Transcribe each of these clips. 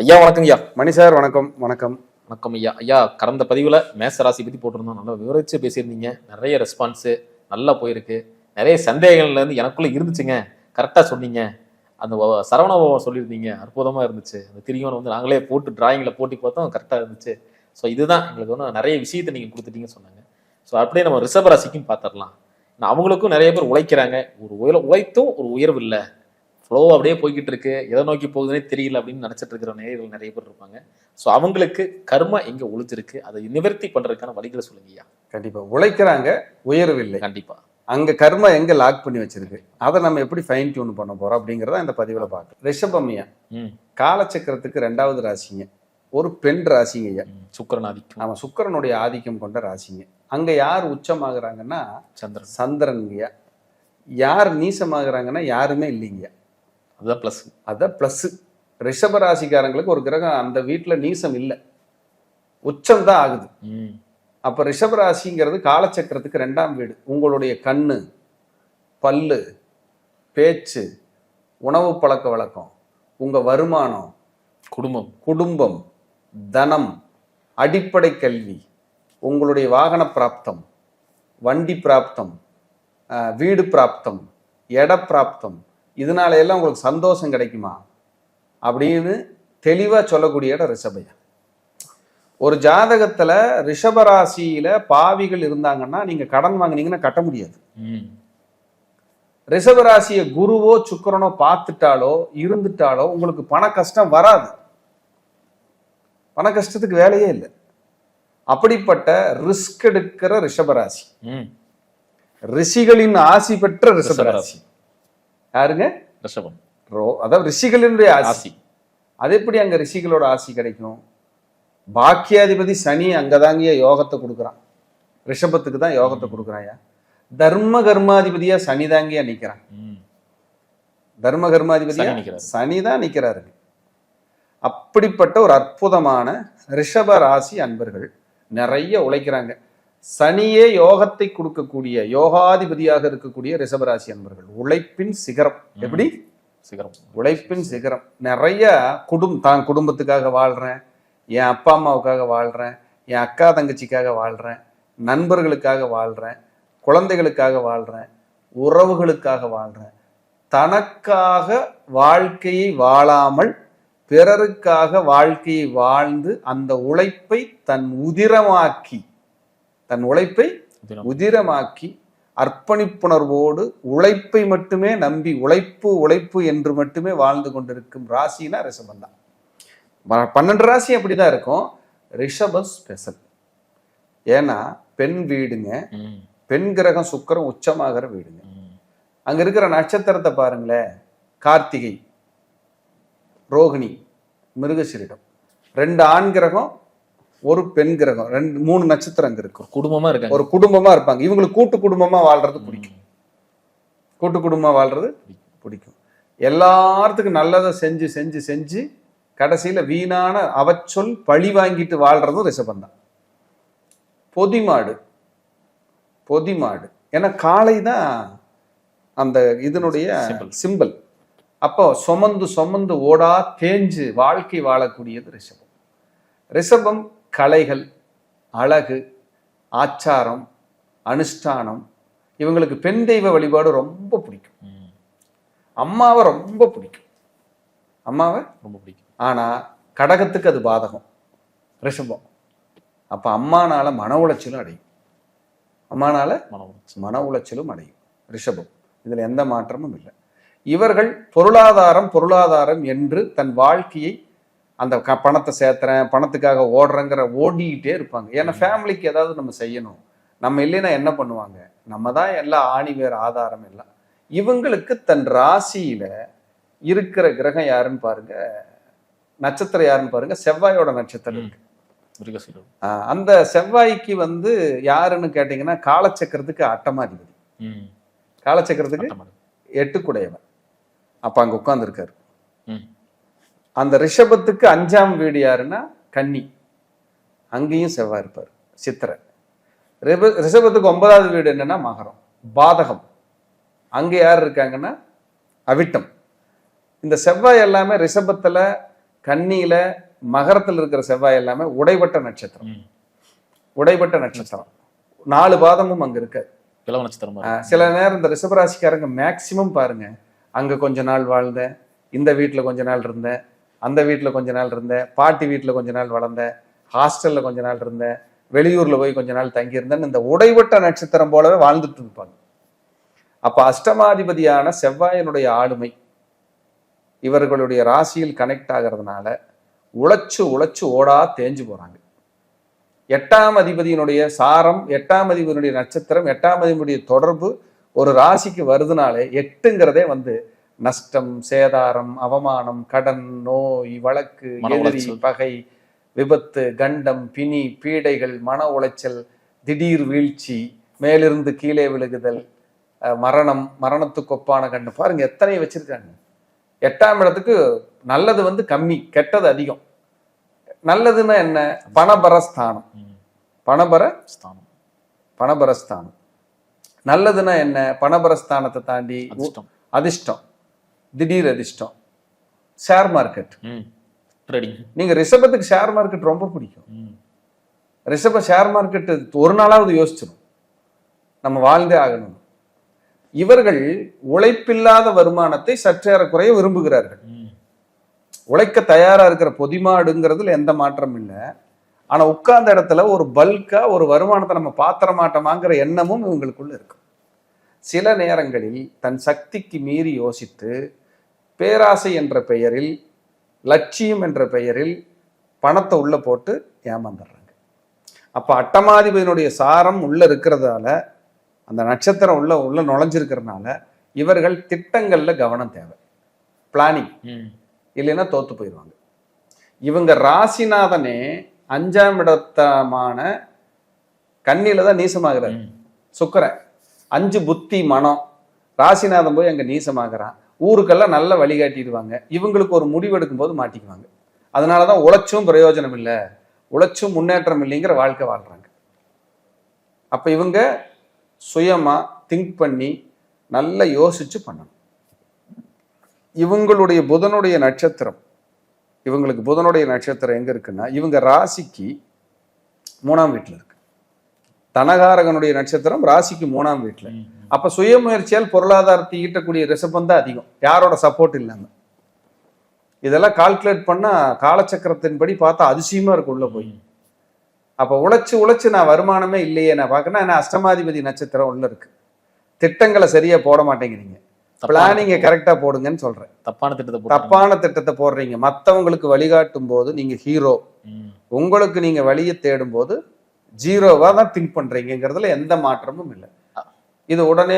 ஐயா வணக்கம் ஐயா. மணி சார் வணக்கம். வணக்கம் வணக்கம் ஐயா. ஐயா கடந்த பதிவுல மேச ராசி பத்தி போட்டிருந்தோம், நல்லா விவரிச்சு பேசியிருந்தீங்க. நிறைய ரெஸ்பான்ஸு நல்லா போயிருக்கு. நிறைய சந்தேகங்கள்ல இருந்து எனக்குள்ள இருந்துச்சுங்க, கரெக்டா சொன்னீங்க. அந்த சரவணபவம் சொல்லியிருந்தீங்க, அற்புதமா இருந்துச்சு. அந்த திரியோனை வந்து நாங்களே போட்டு டிராயிங்ல போட்டி பார்த்தோம், கரெக்டா இருந்துச்சு. ஸோ இதுதான் எங்களுக்கு ஒன்று நிறைய விஷயத்தை நீங்க கொடுத்துட்டீங்கன்னு சொன்னாங்க. ஸோ அப்படியே நம்ம ரிஷப ராசிக்கும் பார்த்துடலாம். அவங்களுக்கும் நிறைய பேர் உழைக்கிறாங்க, ஒரு உழைத்தும் ஒரு உயர்வு இல்லை, ஃப்ளோ அப்படியே போய்கிட்டு இருக்கு, எதை நோக்கி போகுதுன்னே தெரியல அப்படின்னு நினைச்சிட்டு இருக்கிற நேயர்கள் நிறைய பேர் இருப்பாங்க. ஸோ அவங்களுக்கு கர்மா எங்க ஒழிஞ்சிருக்கு, அதை நிவர்த்தி பண்றதுக்கான வழிகளை சொல்லுங்க ஐயா. கண்டிப்பா உழைக்கிறாங்க, உயர்வு இல்லை. கண்டிப்பா அங்க கர்மா எங்க லாக் பண்ணி வச்சிருக்கு, அதை நம்ம எப்படி ஃபைன் டியூன் பண்ண போறோம் அப்படிங்கிறத இந்த பதிவுல பார்க்கலாம். ரிஷபம்யா காலச்சக்கரத்துக்கு 2வது ராசிங்க, ஒரு பெண் ராசிங்க ஐயா. சுக்கிரன் ஆதிக்கம். ஆமா, சுக்கிரனுடைய ஆதிக்கம் கொண்ட ராசிங்க. அங்க யார் உச்சமாகறாங்கன்னா சந்திரன்ங்கய்யா. யார் நீசமாகறாங்கன்னா யாருமே இல்லைங்கய்யா. அதுதான் பிளஸ். அதான் பிளஸ். ரிஷப ராசிக்காரங்களுக்கு ஒரு கிரகம் அந்த வீட்டுல நீசம் இல்லை, உச்சம் தான் ஆகுது. அப்ப ரிஷப ராசிங்கிறது காலச்சக்கரத்துக்கு 2ஆம் வீடு. உங்களுடைய கண்ணு, பல்லு, பேச்சு, உணவு பழக்க வழக்கம், உங்க வருமானம், குடும்பம், தனம், அடிப்படை கல்வி, உங்களுடைய வாகன பிராப்தம், வண்டி பிராப்தம், வீடு பிராப்தம், இட பிராப்தம், இதனால எல்லாம் உங்களுக்கு சந்தோஷம் கிடைக்குமா அப்படின்னு தெளிவா சொல்லக்கூடிய இடம் ரிஷபையா. ஒரு ஜாதகத்துல ரிஷபராசியில பாவிகள் இருந்தாங்கன்னா நீங்க கடன் வாங்கினீங்கன்னா கட்ட முடியாது. ரிஷபராசிய குருவோ சுக்கிரனோ பார்த்துட்டாலோ இருந்துட்டாலோ உங்களுக்கு பண கஷ்டம் வராது. பண கஷ்டத்துக்கு வேலையே இல்லை. அப்படிப்பட்ட ரிஸ்க் எடுக்கிற ரிஷபராசி, ரிஷிகளின் ஆசி பெற்ற ரிஷபராசி. யாருங்க? ரிஷபம். அதாவது ரிஷிகளினுடைய ஆசி. அது எப்படி அங்க ரிஷிகளோட ஆசி கிடைக்கும்? பாக்கியாதிபதி சனி அங்கதாங்கிய யோகத்தை கொடுக்குறான், ரிஷபத்துக்கு தான் யோகத்தை கொடுக்குறான். தர்ம கர்மாதிபதியா சனி தாங்கியா நிக்கிறான். தர்ம கர்மாதிபதியா சனி தான் நிக்கிறாரு. அப்படிப்பட்ட ஒரு அற்புதமான ரிஷப ராசி அன்பர்கள் நிறைய உழைக்கிறாங்க. சனியே யோகத்தை கொடுக்கக்கூடிய யோகாதிபதியாக இருக்கக்கூடிய ரிஷபராசி அன்பர்கள் உழைப்பின் சிகரம். எப்படி சிகரம்? உழைப்பின் சிகரம். நிறைய தான் குடும்பத்துக்காக வாழ்றேன், என் அப்பா அம்மாவுக்காக வாழ்றேன், என் அக்கா தங்கச்சிக்காக வாழ்றேன், நண்பர்களுக்காக வாழ்றேன், குழந்தைகளுக்காக வாழ்றேன், உறவுகளுக்காக வாழ்றேன். தனக்காக வாழ்க்கையை வாழாமல் பிறருக்காக வாழ்க்கையை வாழ்ந்து அந்த உழைப்பை தன் உதிரமாக்கி அர்ப்பணிப்புணர்வோடு உழைப்பை மட்டுமே நம்பி உழைப்பு என்று மட்டுமே வாழ்ந்து கொண்டிருக்கும் ராசினா ரிஷபம் தான். 12 ராசி அப்படிதான் இருக்கும். ரிஷபம் ஸ்பெஷல். ஏன்னா பெண் வீடுங்க, பெண் கிரகம் சுக்கிரன் உச்சமாகிற வீடுங்க. அங்க இருக்கிற நட்சத்திரத்தை பாருங்களேன், கார்த்திகை, ரோகிணி, மிருகசீரிடம். 2 ஆண் கிரகம், ஒரு பெண் கிரகம், 3 நட்சத்திரம் அங்க இருக்கும். குடும்பமா இருக்காங்க, ஒரு குடும்பமா இருப்பாங்க. இவங்களுக்கு கூட்டு குடும்பமா வாழ்றது பிடிக்கும். கூட்டு குடும்பமா வாழ்றது பிடிக்கும். எல்லாத்துக்கும் நல்லதை செஞ்சு செஞ்சு செஞ்சு கடைசியில வீணான அவச்சொல் பழி வாங்கிட்டு வாழ்றதும் ரிஷபந்தான். பொதிமாடு ஏன்னா காளை தான் அந்த இதனுடைய சிம்பிள். அப்போ சுமந்து ஓடா தேஞ்சு வாழ்க்கை வாழக்கூடியது ரிஷபம். ரிஷபம் கலைகள், அழகு, ஆச்சாரம், அனுஷ்டானம். இவங்களுக்கு பெண் தெய்வ வழிபாடு ரொம்ப பிடிக்கும். அம்மாவை ரொம்ப பிடிக்கும். ஆனா கடகத்துக்கு அது பாதகம் ரிஷபம். அப்ப அம்மானால மன உளைச்சலும் அடையும் ரிஷபம். இதுல எந்த மாற்றமும் இல்லை. இவர்கள் பொருளாதாரம் என்று தன் வாழ்க்கையை அந்த பணத்தை சேர்த்துறேன், பணத்துக்காக ஓடிக்கிட்டே இருப்பாங்க. ஏன்னா ஃபேமிலிக்கு ஏதாவது நம்ம செய்யணும், நம்ம இல்லைன்னா என்ன பண்ணுவாங்க, நம்ம தான் எல்லாம் ஆணி வேறு ஆதாரம் எல்லாம். இவங்களுக்கு தன் ராசியில இருக்கிற கிரகம் யாருன்னு பாருங்க, நட்சத்திரம் யாருன்னு பாருங்க, செவ்வாயோட நட்சத்திரம் இருக்கு. அந்த செவ்வாய்க்கு யாருன்னு கேட்டீங்கன்னா காலச்சக்கரத்துக்கு அட்டமாதிபதி, காலச்சக்கரத்துக்கு 8 குடையவன். அப்ப அங்க உட்கார்ந்து இருக்காரு. அந்த ரிஷபத்துக்கு 5ஆம் வீடு யாருன்னா கன்னி, அங்கேயும் செவ்வாய் இருப்பார், சித்திரை. ரிஷபத்துக்கு 9வது வீடு என்னன்னா மகரம், பாதகம். அங்க யார் இருக்காங்கன்னா அவிட்டம். இந்த செவ்வாய் எல்லாமே ரிஷபத்துல கன்னியில மகரத்தில் இருக்கிற செவ்வாய் எல்லாமே உடைபட்ட நட்சத்திரம். உடைபட்ட நட்சத்திரம் 4 பாதமும் அங்க இருக்கு. பிளவ நட்சத்திரம். சில நேரம் இந்த ரிஷபராசிக்காரங்க மேக்சிமம் பாருங்க, அங்க கொஞ்ச நாள் வாழ்ந்தேன், இந்த வீட்டுல கொஞ்ச நாள் இருந்தேன், அந்த வீட்டுல கொஞ்ச நாள் இருந்தேன், பாட்டி வீட்டுல கொஞ்ச நாள் வளர்ந்தேன், ஹாஸ்டல்ல கொஞ்ச நாள் இருந்தேன், வெளியூர்ல போய் கொஞ்ச நாள் தங்கி இருந்தேன், இந்த உடைபட்ட நட்சத்திரம் போலவே வாழ்ந்துட்டு இருப்பாங்க. அப்ப அஷ்டமாதிபதியான செவ்வாயினுடைய ஆளுமை இவர்களுடைய ராசியில் கனெக்ட் ஆகிறதுனால உழைச்சு உழைச்சு ஓடா தேஞ்சு போறாங்க. 8ஆம் அதிபதியினுடைய சாரம், 8ஆம் அதிபதியினுடைய நட்சத்திரம், 8ஆம் அதிபதியுடைய தொடர்பு ஒரு ராசிக்கு வருதுனாலே 8ங்கிறதே நஷ்டம், சேதாரம், அவமானம், கடன், நோய், வழக்கு, எதிரி, பகை, விபத்து, கண்டம், பிணி, பீடைகள், மன உளைச்சல், திடீர் வீழ்ச்சி, மேலிருந்து கீழே விழுகுதல், மரணம், மரணத்துக்கு ஒப்பான கண்டு பாருங்க எத்தனை வச்சிருக்காங்க. 8ஆம் இடத்துக்கு நல்லது கம்மி, கெட்டது அதிகம். நல்லதுன்னா என்ன? பணபரஸ்தானம். பணபரஸ்தானம். நல்லதுன்னா என்ன? பணபரஸ்தானத்தை தாண்டி அதிர்ஷ்டம், திடீர் அதிர்ஷ்டம், ஷேர் மார்க்கெட். நீங்க ரிஷபத்துக்கு ஷேர் மார்க்கெட் ரொம்ப பிடிக்கும். ரிஷப ஷேர் மார்க்கெட் ஒரு நாளாவது யோசிச்சிடும், நம்ம வாழ்ந்தே ஆகணும். இவர்கள் உழைப்பில்லாத வருமானத்தை சற்றேறக்குறைய விரும்புகிறார்கள். உழைக்க தயாரா இருக்கிற பொதிமாடுங்கிறதுல எந்த மாற்றம் இல்லை. ஆனா உட்கார்ந்த இடத்துல ஒரு பல்கா ஒரு வருமானத்தை நம்ம பாத்திர மாட்டோமாங்கிற எண்ணமும் இவங்களுக்குள்ள இருக்கு. சில நேரங்களில் தன் சக்திக்கு மீறி யோசித்து பேராசை என்ற பெயரில், லட்சியம் என்ற பெயரில் பணத்தை உள்ள போட்டு ஏமாந்துடுறாங்க. அப்ப அட்டமாதிபதியினுடைய சாரம் உள்ள இருக்கிறதால, அந்த நட்சத்திரம் உள்ள நுழைஞ்சிருக்கிறதுனால இவர்கள் திட்டங்கள்ல கவனம் தேவை, பிளானிங், இல்லைன்னா தோத்து போயிடுவாங்க. இவங்க ராசிநாதனே 5ஆம் இடத்தமான கன்னியில தான் நீசமாகிறார் சுக்கிரன். 5 புத்தி மனம், ராசிநாதன் போய் அங்க நீசமாகறான். ஊருக்கெல்லாம் நல்ல வழிகாட்டிடுவாங்க. இவங்களுக்கு ஒரு முடிவு எடுக்கும் போது மாட்டிக்குவாங்க. அதனாலதான் உழைச்சும் பிரயோஜனம் இல்லை, உழைச்சும் முன்னேற்றம் இல்லைங்கிற வாழ்க்கை வாழ்றாங்க. அப்ப இவங்க சுயமா திங்க் பண்ணி நல்லா யோசிச்சு பண்ணணும். இவங்களுடைய புதனுடைய நட்சத்திரம், இவங்களுக்கு புதனுடைய நட்சத்திரம் எங்க இருக்குன்னா இவங்க ராசிக்கு 3ஆம் வீட்டுல இருக்கு. தனகாரகனுடைய நட்சத்திரம் ராசிக்கு 3ஆம் வீட்டுல. அப்ப சுயமுயற்சியால் பொருளாதாரத்தை ஈட்டக்கூடிய ரிஷபம் தான் அதிகம், யாரோட சப்போர்ட் இல்லாம. இதெல்லாம் கால்குலேட் பண்ணா காலச்சக்கரத்தின்படி பார்த்தா அதிசயமா இருக்கு உள்ள போய். அப்ப உழைச்சு நான் வருமானமே இல்லையே நான் பார்க்கணும். ஏன்னா அஷ்டமாதிபதி நட்சத்திரம் உள்ள இருக்கு. திட்டங்களை சரியா போட மாட்டேங்கிறீங்க, பிளானிங்க கரெக்டா போடுங்கன்னு சொல்றேன். தப்பான திட்டத்தை போடுறீங்க. மற்றவங்களுக்கு வழிகாட்டும் போது நீங்க ஹீரோ, உங்களுக்கு நீங்க வழியை தேடும் போது ஜீரோவா தான் திங்க் பண்றீங்கிறதுல எந்த மாற்றமும் இல்லை. இது உடனே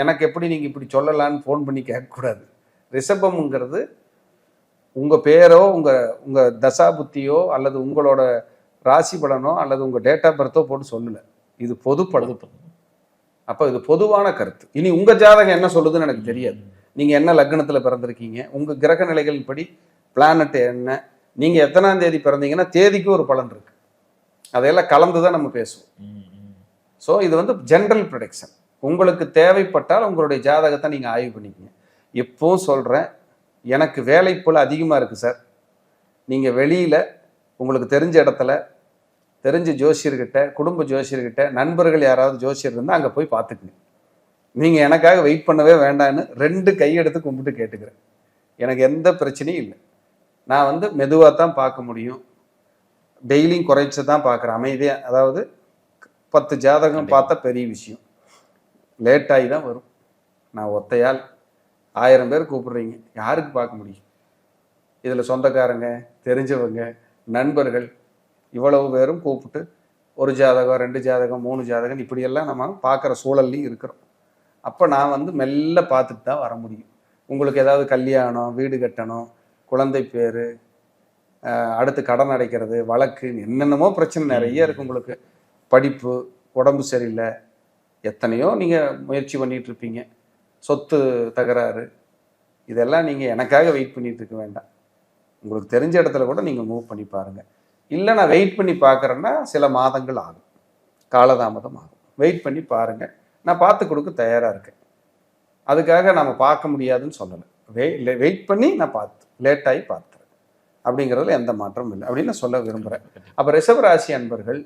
எனக்கு எப்படி நீங்க இப்படி சொல்லலான்னு போன் பண்ணி கேட்கக்கூடாது. ரிஷபம்ங்கிறது உங்க பேரோ உங்க தசா புத்தியோ அல்லது உங்களோட ராசி பலனோ அல்லது உங்க டேட் ஆஃப் பர்த்தோ போட்டு சொல்லல. இது பொதுப்படும். அப்ப இது பொதுவான கருத்து. இனி உங்க ஜாதகம் என்ன சொல்லுதுன்னு எனக்கு தெரியாது. நீங்க என்ன லக்னத்துல பிறந்திருக்கீங்க, உங்க கிரக நிலைகள் படி பிளானட் என்ன, நீங்க எத்தனாம் தேதி பிறந்தீங்கன்னா தேதிக்கு ஒரு பலன் இருக்கு. அதையெல்லாம் கலந்துதான் நம்ம பேசுவோம். ஸோ இது ஜென்ரல் ப்ரொடக்ஷன். உங்களுக்கு தேவைப்பட்டால் உங்களுடைய ஜாதகத்தை நீங்க ஆய்வு பண்ணிக்கங்க. எப்பவும் சொல்றேன், எனக்கு வேலைப்போல அதிகமா இருக்கு சார், நீங்க வெளியில உங்களுக்கு தெரிஞ்ச இடத்துல தெரிஞ்ச ஜோசியர்கிட்ட, குடும்ப ஜோசியர்கிட்ட, நண்பர்கள் யாராவது ஜோசியர் இருந்தால் அங்கே போய் பார்த்துக்குங்க. நீங்கள் எனக்காக வெயிட் பண்ணவே வேண்டான்னு 2 கையெடுத்து கும்பிட்டு கேட்டுக்கிறேன். எனக்கு எந்த பிரச்சனையும் இல்லை. நான் மெதுவாக தான் பார்க்க முடியும், டெய்லியும் குறைச்சி தான் பார்க்குறேன் அமைதியாக. அதாவது 10 ஜாதகம் பார்த்தா பெரிய விஷயம், லேட்டாகி தான் வரும். நான் ஒத்தையால் 1000 பேர் கூப்பிடுறீங்க, யாருக்கு பார்க்க முடியும்? இதில் சொந்தக்காரங்க, தெரிஞ்சவங்க, நண்பர்கள் இவ்வளவு பேரும் கூப்பிட்டு ஒரு ஜாதகம், 2 ஜாதகம், 3 ஜாதகம் இப்படியெல்லாம் நம்ம பார்க்குற சூழல்லையும் இருக்கிறோம். அப்போ நான் மெல்ல பார்த்துட்டு தான் வர முடியும். உங்களுக்கு ஏதாவது கல்யாணம், வீடு கட்டணும், குழந்தை பேர், அடுத்து கடன் அடைக்கிறது, வழக்கு, என்னென்னமோ பிரச்சனை நிறைய இருக்கு. உங்களுக்கு படிப்பு, உடம்பு சரியில்லை, எத்தனையோ நீங்கள் முயற்சி பண்ணிட்டு இருப்பீங்க, சொத்து தகராறு, இதெல்லாம் நீங்கள் எனக்காக வெயிட் பண்ணிட்டு இருக்க வேண்டாம். உங்களுக்கு தெரிஞ்ச இடத்துல கூட நீங்கள் மூவ் பண்ணி பாருங்கள். இல்லை நான் வெயிட் பண்ணி பார்க்குறேன்னா சில மாதங்கள் ஆகும், காலதாமதம் ஆகும். வெயிட் பண்ணி பாருங்கள், நான் பார்த்து கொடுக்க தயாராக இருக்கேன். அதுக்காக நம்ம பார்க்க முடியாதுன்னு சொல்லலை. வெயிட் பண்ணி நான் லேட்டாகி பார்த்துறேன். அப்படிங்கிறதுல எந்த மாற்றமும் இல்லை அப்படின்னு நான் சொல்ல விரும்புகிறேன். அப்போ ரிஷபராசி அன்பர்கள்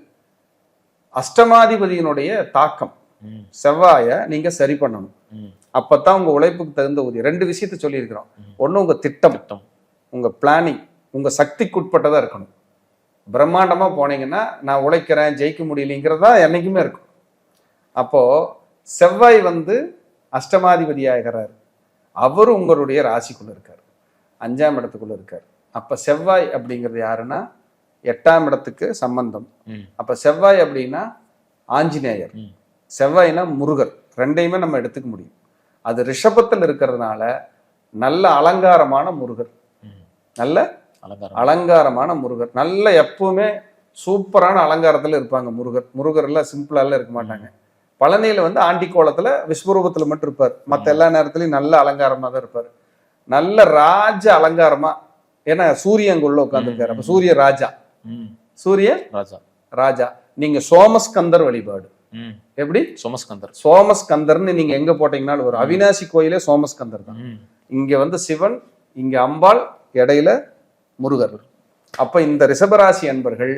அஷ்டமாதிபதியினுடைய தாக்கம் செவ்வாயை நீங்கள் சரி பண்ணணும். அப்போத்தான் உங்கள் உழைப்புக்கு தகுந்த ஊதியம். 2 விஷயத்த சொல்லியிருக்கிறோம். ஒன்று உங்கள் திட்டம், உங்கள் பிளானிங் உங்கள் சக்திக்குட்பட்டதாக இருக்கணும். பிரம்மாண்டமாக போனீங்கன்னா நான் உழைக்கிறேன் ஜெயிக்க முடியலைங்கிறதா என்றைக்குமே இருக்கும். அப்போது செவ்வாய் அஷ்டமாதிபதி ஆகிறார். அவர் உங்களுடைய ராசிக்குள்ளே இருக்கார், 5ஆம் இடத்துக்குள்ளே இருக்கார். அப்போ செவ்வாய் அப்படிங்கிறது யாருன்னா 8ஆம் இடத்துக்கு சம்பந்தம். அப்போ செவ்வாய் அப்படின்னா ஆஞ்சநேயர், செவ்வாய்னா முருகர், 2ஐயுமே நம்ம எடுத்துக்க முடியும். அது ரிஷபத்தில் இருக்கிறதுனால நல்ல அலங்காரமான முருகர், நல்ல அலங்காரமான முருகர், நல்ல எப்பவுமே சூப்பரான அலங்காரத்தில் இருப்பாங்க. முருகர்லாம் சிம்பிளாலாம் இருக்க மாட்டாங்க. பழனியில் ஆண்டி கோலத்தில் விஸ்வரூபத்தில் மட்டும் இருப்பார். மற்ற எல்லா நேரத்துலையும் நல்ல அலங்காரமாக தான் இருப்பார். நல்ல ராஜ அலங்காரமா. ஏன்னா சூரியன் அங்க உள்ள உட்காந்துருக்காரு. அப்ப சூரிய ராஜா, சூரிய ராஜா. நீங்க சோமஸ்கந்தர் வழிபாடு. எப்படி? சோமஸ்கந்தர்னு நீங்க எங்க போட்டீங்கன்னாலும் ஒரு அவினாசி கோயிலே சோமஸ்கந்தர் தான். இங்க சிவன், இங்க அம்பாள், இடையில முருகர். அப்ப இந்த ரிஷபராசி அன்பர்கள்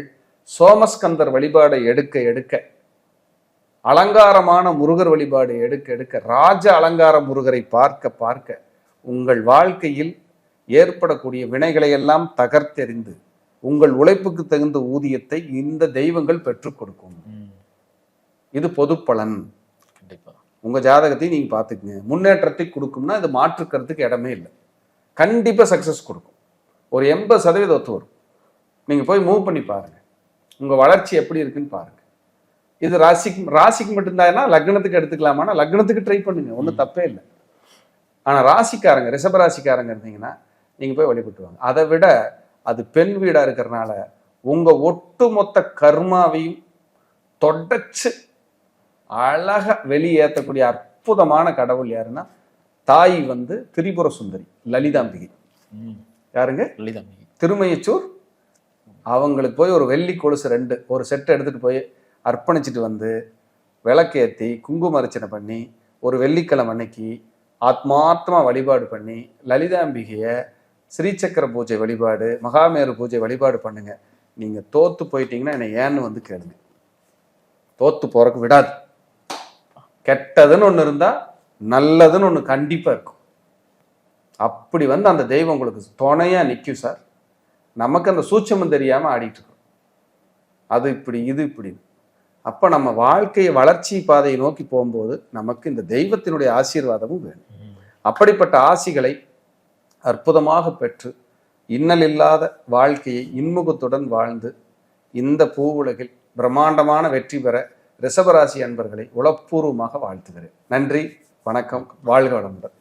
சோமஸ்கந்தர் வழிபாடை எடுக்க எடுக்க, அலங்காரமான முருகர் வழிபாடு எடுக்க எடுக்க, ராஜ அலங்கார முருகரை பார்க்க பார்க்க உங்கள் வாழ்க்கையில் ஏற்படக்கூடிய வினைகளை எல்லாம் தகர்த்தெறிந்து உங்கள் உழைப்புக்கு தகுந்த ஊதியத்தை இந்த தெய்வங்கள் பெற்றுக் கொடுக்கும். இது பொது பலன். கண்டிப்பா உங்க ஜாதகத்தை நீங்க பாத்துக்கங்க. முன்னேற்றத்தை கொடுக்கும்னா இது மாற்றுக்கிறதுக்கு இடமே இல்லை. கண்டிப்பா சக்சஸ் கொடுக்கும். ஒரு 80% ஒத்து வரும். நீங்க போய் மூவ் பண்ணி பாருங்க, உங்க வளர்ச்சி எப்படி இருக்குன்னு பாருங்க. இது ராசிக்கு மட்டும்தான்னா லக்னத்துக்கு எடுத்துக்கலாமான்னா லக்னத்துக்கு ட்ரை பண்ணுங்க, ஒன்றும் தப்பே இல்லை. ஆனா ராசிக்காரங்க, ரிஷபராசிக்காரங்க இருந்தீங்கன்னா நீங்க போய் வழிபட்டு வாங்க. அதை விட அது பெண் வீடா இருக்கிறதுனால உங்க ஒட்டுமொத்த கர்மாவையும் தொடச்சு அழகா வெளியேற்றக்கூடிய அற்புதமான கடவுள் யாருன்னா தாய் திரிபுர சுந்தரி லலிதாம்பிகை. யாருங்க? லலிதாம்பிகை. திருமயச்சூர். அவங்களுக்கு போய் ஒரு வெள்ளி கொலுசு 2 ஒரு செட் எடுத்துட்டு போய் அர்ப்பணிச்சுட்டு விளக்கேற்றி குங்கும அர்ச்சனை பண்ணி ஒரு வெள்ளிக்கிழமை அன்னைக்கு ஆத்மார்த்தமா வழிபாடு பண்ணி லலிதாம்பிகைய ஸ்ரீசக்கர பூஜை வழிபாடு, மகாமேரு பூஜை வழிபாடு பண்ணுங்க. நீங்க தோத்து போயிட்டீங்கன்னா என்னை ஏன்னு கேளுங்க. தோத்து போறக்கு விடாது. கெட்டதுன்னு ஒண்ணு இருந்தா நல்லதுன்னு ஒண்ணு கண்டிப்பா இருக்கும். அப்படி அந்த தெய்வம் உங்களுக்கு துணையா நிற்கும் சார். நமக்கு அந்த சூட்சமம் தெரியாம ஆடிட்டு இருக்கோம். அது இப்படி, இது இப்படி. அப்ப நம்ம வாழ்க்கையை வளர்ச்சி பாதையை நோக்கி போகும்போது நமக்கு இந்த தெய்வத்தினுடைய ஆசீர்வாதமும் வேணும். அப்படிப்பட்ட ஆசிகளை அற்புதமாக பெற்று இன்னல் இல்லாத வாழ்க்கையை இன்முகத்துடன் வாழ்ந்து இந்த பூவுலகில் பிரம்மாண்டமான வெற்றி பெற ரிஷபராசி அன்பர்களை உளப்பூர்வமாக வாழ்த்துகிறேன். நன்றி, வணக்கம், வாழ்க வளமுடன்.